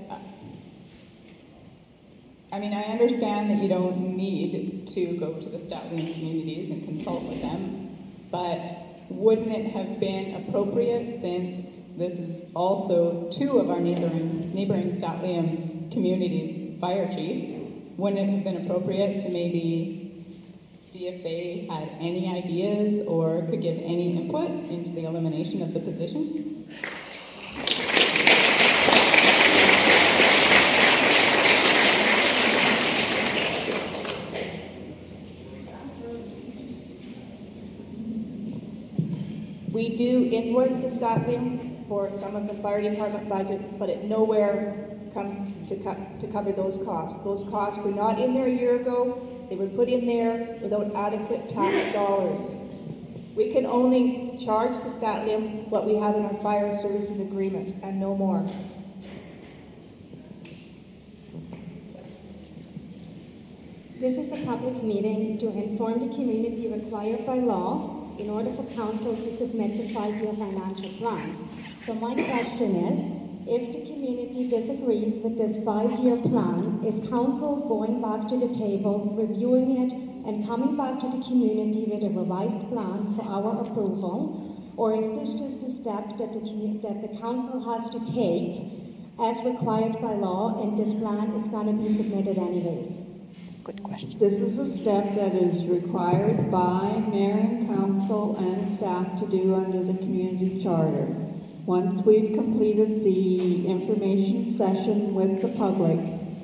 I mean, I understand that you don't need to go to the Statlian communities and consult with them, but wouldn't it have been appropriate, since this is also two of our neighboring Statlian communities' fire chief, wouldn't it have been appropriate to maybe see if they had any ideas or could give any input into the elimination of the position? We do invoice to Scotland for some of the fire department budget, but it nowhere comes to cover those costs. Those costs were not in there a year ago. They were put in there without adequate tax dollars. We can only charge the Statliam what we have in our fire services agreement and no more. This is a public meeting to inform the community required by law in order for council to submit the 5-year financial plan. So my question is, if the community disagrees with this 5-year plan, is council going back to the table, reviewing it, and coming back to the community with a revised plan for our approval? Or is this just a step that the council has to take as required by law, and this plan is going to be submitted anyways? Good question. This is a step that is required by mayor and council and staff to do under the community charter. Once we've completed the information session with the public,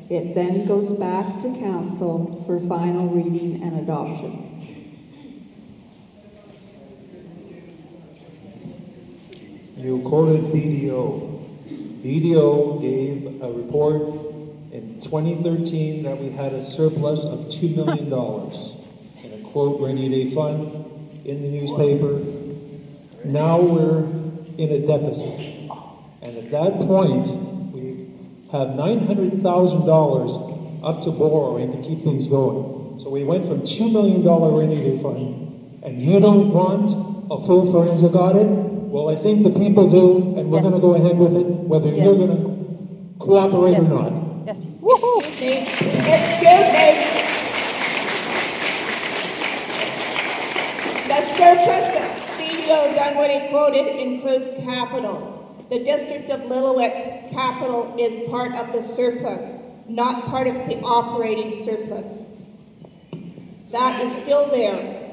it then goes back to council for final reading and adoption. You quoted BDO. BDO gave a report in 2013 that we had a surplus of $2 million. And a quote, rainy day fund in the newspaper. Now we're in a deficit. And at that point, we have $900,000 up to borrowing to keep things going. So we went from $2 million rainy day fund, and you don't want a full forensic audit? Well, I think the people do, and we're going to go ahead with it, whether you're going to cooperate or not. Excuse me. Excuse me. The surplus that BDO Dunwoody quoted includes capital. The District of Lillooet capital is part of the surplus, not part of the operating surplus. That is still there.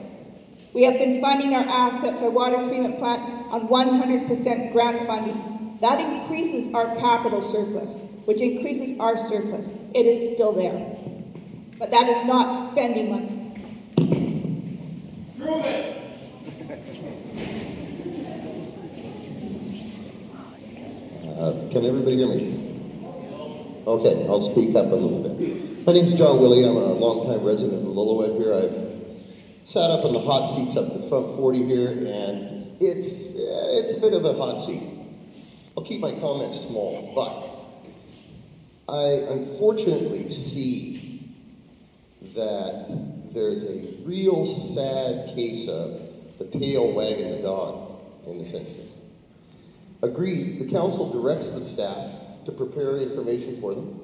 We have been funding our assets, our water treatment plant, on 100% grant funding. That increases our capital surplus, which increases our surplus. It is still there. But that is not spending money. Prove it! Can everybody hear me? Okay, I'll speak up a little bit. My name's John Willie. I'm a longtime resident of Lillooet here. I've sat up in the hot seats up the front 40 here, and it's a bit of a hot seat. I'll keep my comments small, but I unfortunately see that there's a real sad case of the tail wagging the dog in this instance. Agreed, the council directs the staff to prepare information for them.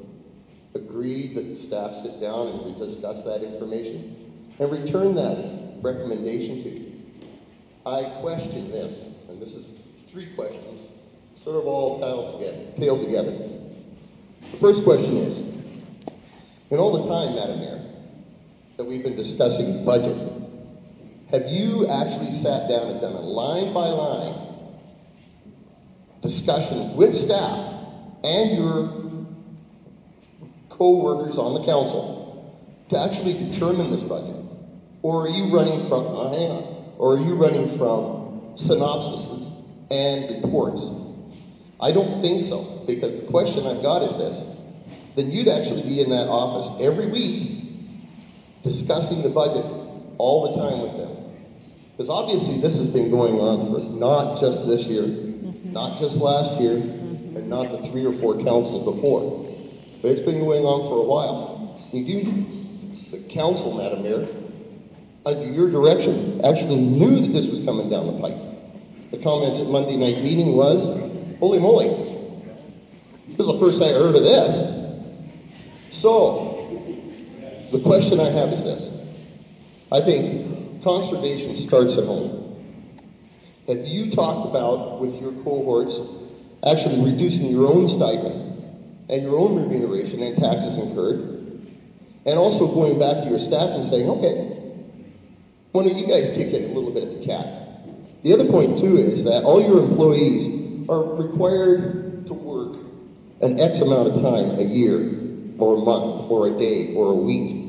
Agreed that the staff sit down and we discuss that information and return that recommendation to you. I question this, and this is 3 questions, sort of all tailed together. The first question is, in all the time, Madam Mayor, that we've been discussing budget, have you actually sat down and done a line-by-line discussion with staff and your co-workers on the council to actually determine this budget? Or are you running from, or are you running from synopsises and reports? I don't think so, because the question I've got is this: then you'd actually be in that office every week discussing the budget all the time with them. Because obviously this has been going on for not just this year, not just last year, and not the 3 or 4 councils before, but it's been going on for a while. The council, Madam Mayor, under your direction, actually knew that this was coming down the pipe. The comments at Monday night meeting was, holy moly, this is the first I heard of this. So, the question I have is this. I think conservation starts at home. Have you talked about, with your cohorts, actually reducing your own stipend and your own remuneration and taxes incurred, and also going back to your staff and saying, okay, why don't you guys kick it a little bit at the cat? The other point, too, is that all your employees are required to work an X amount of time a year, or a month, or a day, or a week.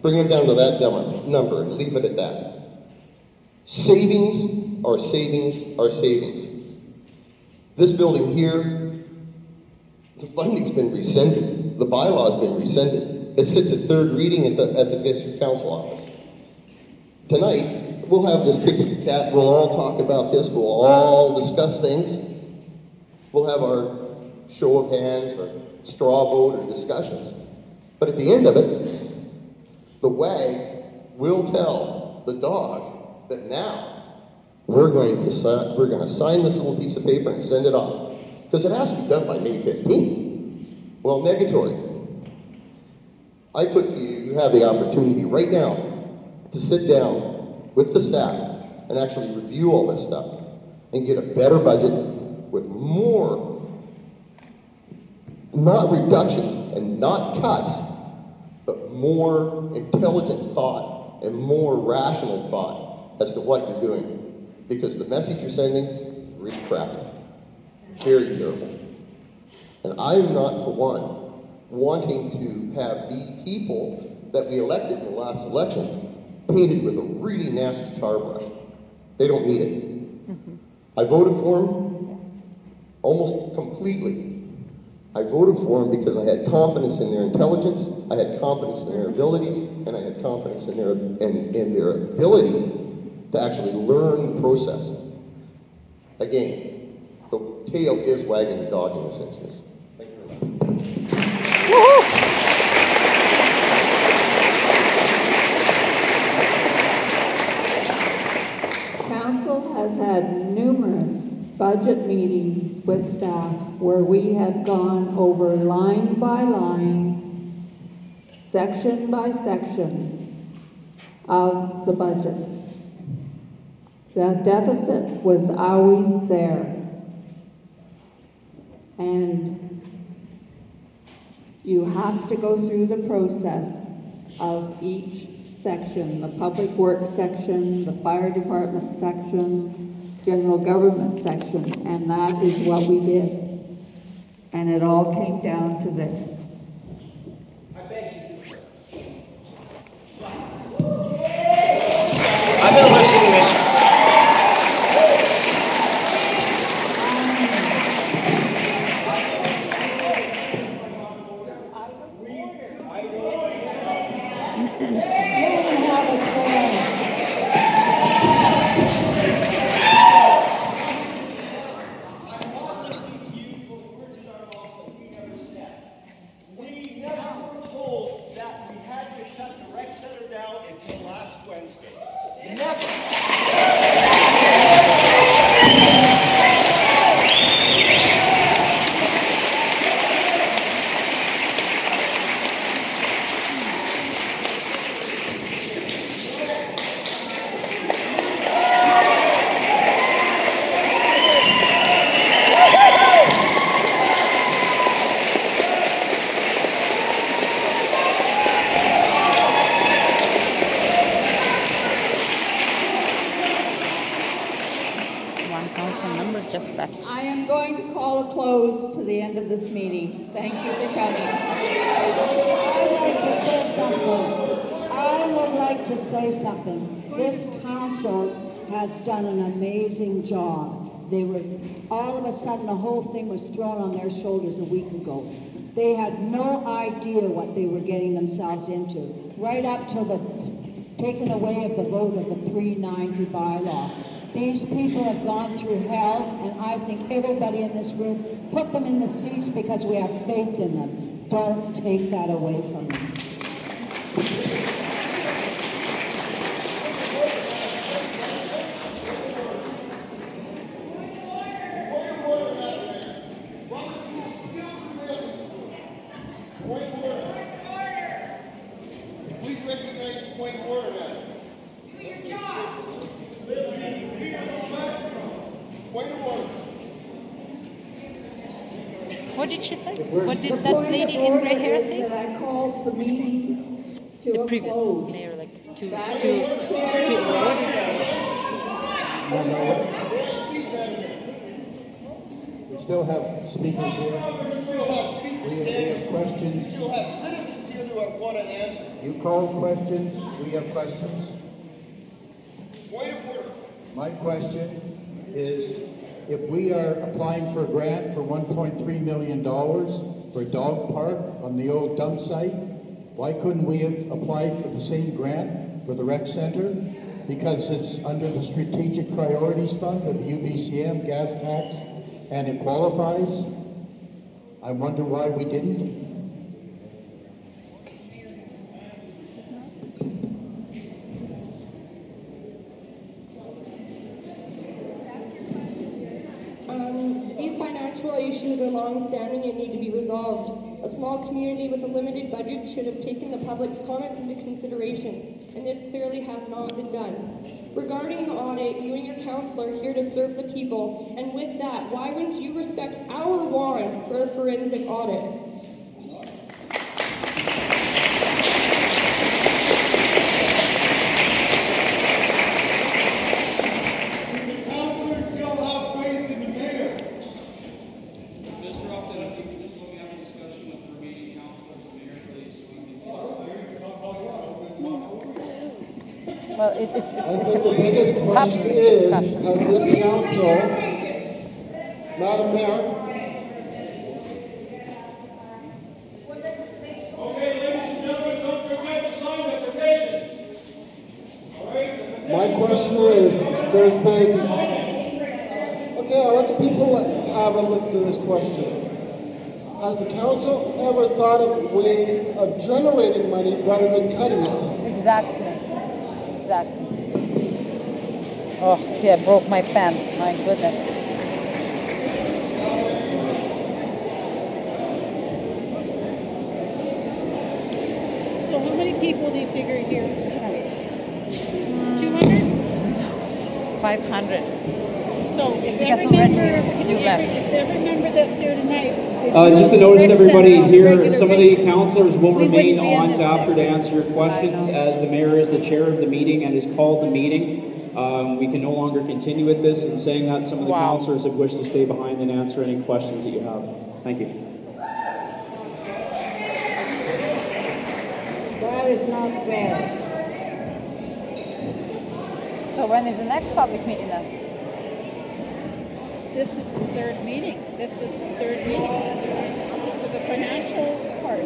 Bring them down to that number and leave it at that. Savings are savings are savings. This building here, the funding's been rescinded. The bylaw's been rescinded. It sits at third reading at the district council office. Tonight, we'll have this kick at the cat. We'll all talk about this. We'll all discuss things. We'll have our show of hands or straw vote or discussions. But at the end of it, the wag will tell the dog that now we're going to sign this little piece of paper and send it off. Because it has to be done by May 15th. Well, negatory. I put to you, you have the opportunity right now to sit down with the staff and actually review all this stuff and get a better budget with more, not reductions and not cuts, but more intelligent thought and more rational thought as to what you're doing. Because the message you're sending is really crappy. Very terrible. And I'm not, for one, wanting to have the people that we elected in the last election painted with a really nasty tar brush. They don't need it. I voted for them almost completely. I voted for them because I had confidence in their intelligence, I had confidence in their abilities, and I had confidence in their ability to actually learn the process. Again, the tail is wagging the dog in this instance. Thank you very much. Council has had numerous budget meetings with staff where we have gone over line by line, section by section of the budget. The deficit was always there. And you have to go through the process of each section, the public works section, the fire department section, general government section, and that is what we did. And it all came down to this. I've been listening to this. Just left. I am going to call a close to the end of this meeting. Thank you for coming. I would like to say something. This council has done an amazing job. They were, all of a sudden, the whole thing was thrown on their shoulders a week ago. They had no idea what they were getting themselves into, right up till the taking away of the vote of the 390 bylaw. These people have gone through hell, and I think everybody in this room put them in the seats because we have faith in them. Don't take that away from them. Please recognize the point of order, madam. Point of order. What did she say? What did that lady in gray hair say? That I called the meeting to The a previous close. mayor, like to That what did We still have speakers here. We still have speakers We standing. have questions. We still have citizens here that want an answer. You called questions, we have questions. Point of order. My question is, if we are applying for a grant for $1.3 million for a dog park on the old dump site, why couldn't we have applied for the same grant for the rec center? Because it's under the strategic priorities fund of UBCM, gas tax, and it qualifies. I wonder why we didn't. These financial issues are long-standing and need to be resolved. A small community with a limited budget should have taken the public's comments into consideration, and this clearly has not been done. Regarding the audit, you and your councillor are here to serve the people, and with that, why wouldn't you respect our warrant for a forensic audit? Well, it's I think the biggest question is, has this council, Madam Mayor, Okay, ladies and gentlemen, don't forget to sign the petition. All right? my question is, there's been, okay, I'll let the people have a listen to this question. Has the council ever thought of ways of generating money rather than cutting it? Exactly. Exactly. Oh, see, I broke my pen. My goodness. So how many people do you figure here tonight? 200? 500. So if That's every member, already if every member that's here tonight. Just to notice to everybody here, some of the councillors will we remain wouldn't be in on this to after to text. answer your questions, as the mayor is the chair of the meeting and has called the meeting. We can no longer continue with this, and saying that, some of the councillors have wished to stay behind and answer any questions that you have. Thank you. That is not fair. So when is the next public meeting then? This is the third meeting. This was the third meeting for the financial part.